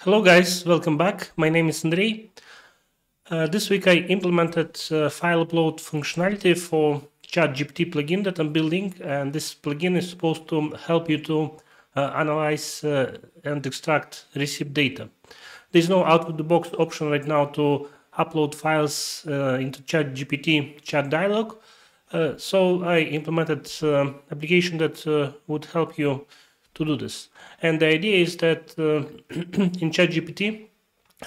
Hello guys, welcome back. My name is Andrei. This week I implemented file upload functionality for ChatGPT plugin that I'm building, and this plugin is supposed to help you to analyze and extract receipt data. There's no out-of-the-box option right now to upload files into ChatGPT chat dialog, so I implemented application that would help you to do this. And the idea is that in ChatGPT,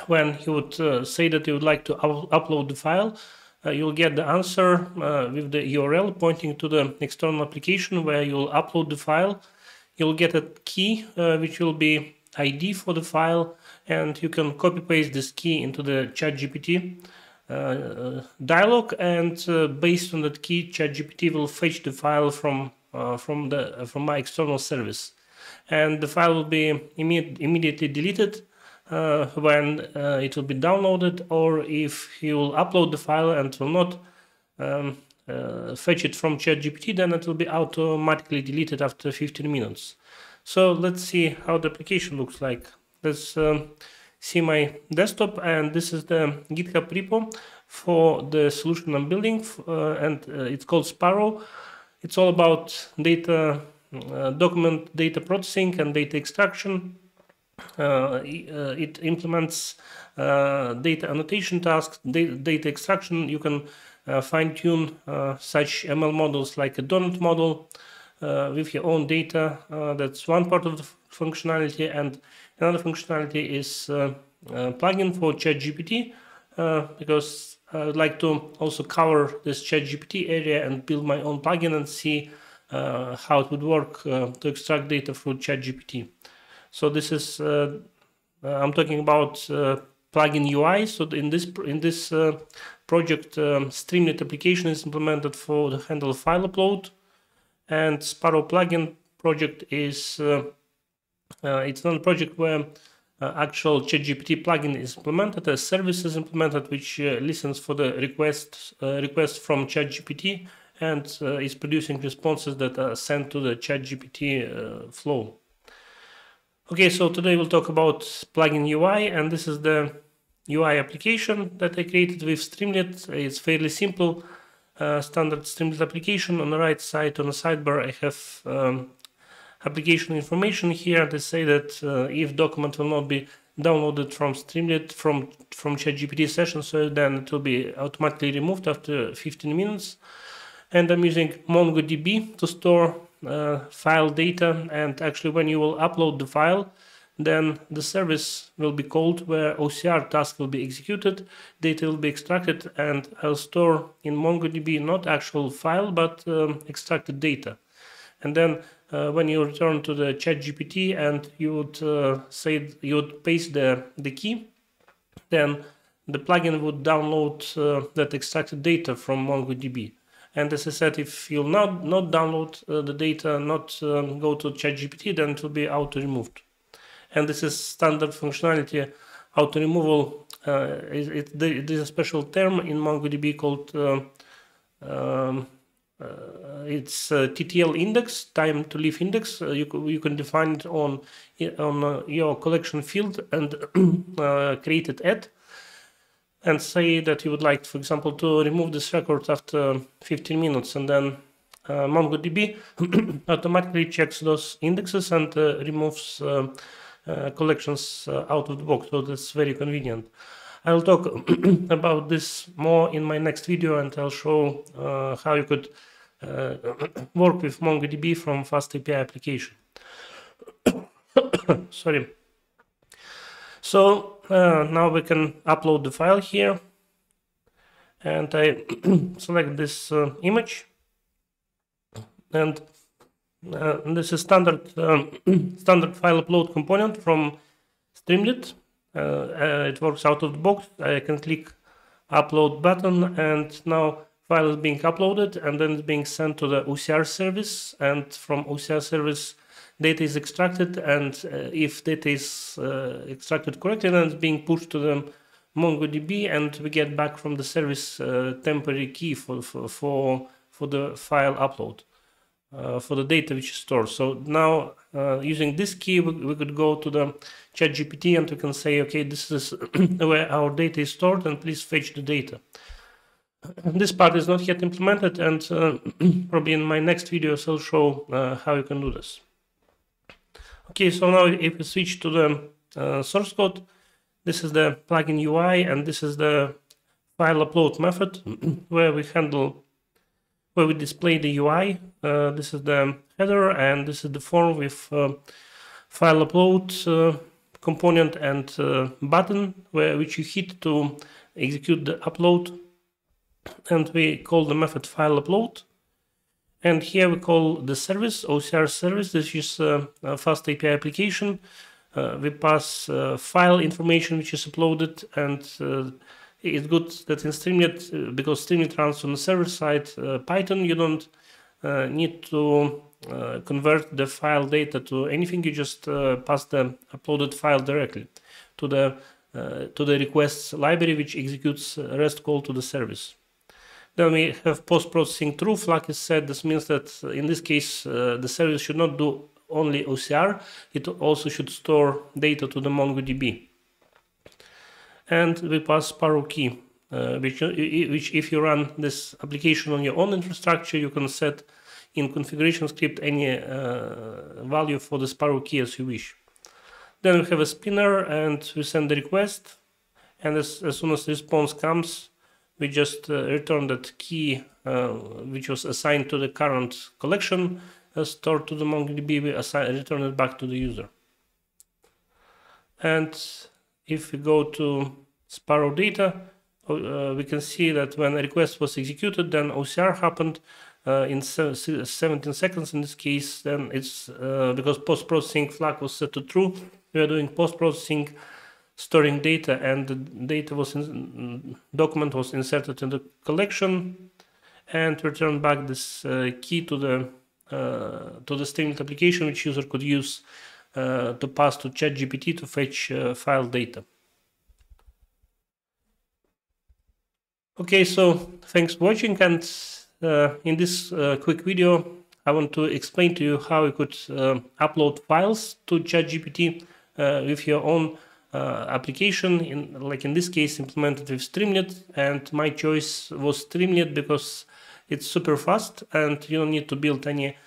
when you would say that you would like to upload the file, you'll get the answer with the URL pointing to the external application where you'll upload the file. You'll get a key which will be ID for the file, and you can copy paste this key into the ChatGPT dialog, and based on that key, ChatGPT will fetch the file from my external service, and the file will be immediately deleted when it will be downloaded, or if you will upload the file and will not fetch it from ChatGPT, then it will be automatically deleted after 15 minutes. So let's see how the application looks like. Let's see my desktop, and this is the GitHub repo for the solution I'm building, and it's called Sparrow. It's all about data, document data processing and data extraction. It implements data annotation tasks, data extraction. You can fine-tune such ML models like a donut model with your own data. That's one part of the functionality, and another functionality is a plugin for ChatGPT, because I would like to also cover this ChatGPT area and build my own plugin and see how it would work to extract data through ChatGPT. So this is I'm talking about plugin UI. So in this project, Streamlit application is implemented for the handle file upload, and Sparrow plugin project is it's not a project where actual ChatGPT plugin is implemented. A service is implemented which listens for the request from ChatGPT and is producing responses that are sent to the ChatGPT flow. Okay, so today we'll talk about plugin UI, and this is the UI application that I created with Streamlit. It's fairly simple, standard Streamlit application. On the right side, on the sidebar, I have application information here. They say that if document will not be downloaded from Streamlit from ChatGPT session, so then it will be automatically removed after 15 minutes. And I'm using MongoDB to store file data, and actually when you will upload the file, then the service will be called where OCR task will be executed, data will be extracted, and I'll store in MongoDB not actual file but extracted data. And then when you return to the ChatGPT and you would say you would paste the key, then the plugin would download that extracted data from MongoDB. And as I said, if you'll not download the data, not go to ChatGPT, then it will be auto-removed. And this is standard functionality. Auto-removal there's a special term in MongoDB called it's TTL index, time to leave index. You can define it on your collection field and create it at, and say that you would like, for example, to remove this record after 15 minutes, and then MongoDB automatically checks those indexes and removes collections out of the box. So that's very convenient. I'll talk about this more in my next video, and I'll show how you could work with MongoDB from FastAPI application. Sorry. So now we can upload the file here, and I select this image, and this is standard file upload component from Streamlit. It works out of the box. I can click upload button, and now file is being uploaded, and then it's being sent to the OCR service, and from OCR service data is extracted, and if data is extracted correctly, then it's being pushed to the MongoDB, and we get back from the service temporary key for the file upload. for the data which is stored. So now using this key, we could go to the ChatGPT and we can say, okay, this is where our data is stored and please fetch the data. This part is not yet implemented, and probably in my next videos I'll show how you can do this. Okay, so now if we switch to the source code, this is the plugin UI and this is the file upload method where we display the UI. This is the header and this is the form with file upload component and button which you hit to execute the upload. And we call the method file upload. And here we call the service, OCR service. This is a fast API application. We pass file information which is uploaded, and it's good that in Streamlit, because Streamlit runs on the server side Python, you don't need to convert the file data to anything. You just pass the uploaded file directly to the requests library, which executes a REST call to the service. Then we have post-processing true, flag is set. This means that in this case, the service should not do only OCR, it also should store data to the MongoDB. And we pass Sparrow key, which if you run this application on your own infrastructure, you can set in configuration script any value for the Sparrow key as you wish. Then we have a spinner and we send the request, and as soon as the response comes, we just return that key which was assigned to the current collection stored to the MongoDB, we return it back to the user. And if we go to Sparrow data, we can see that when a request was executed, then OCR happened in 17 seconds in this case. Then it's because post-processing flag was set to true, we are doing post-processing, storing data, and the data was document was inserted in the collection, and return back this key to the Streamlit application, which user could use to pass to ChatGPT to fetch file data. Okay, so thanks for watching, and in this quick video I want to explain to you how you could upload files to ChatGPT with your own application, like in this case implemented with Streamlit, and my choice was Streamlit because it's super fast and you don't need to build any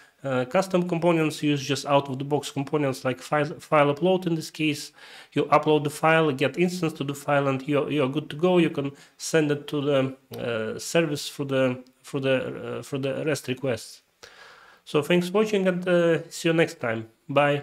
custom components. Use just out-of-the-box components like file upload. In this case, you upload the file, get instance to the file, and you're good to go. You can send it to the service for the REST requests. So thanks for watching, and see you next time. Bye.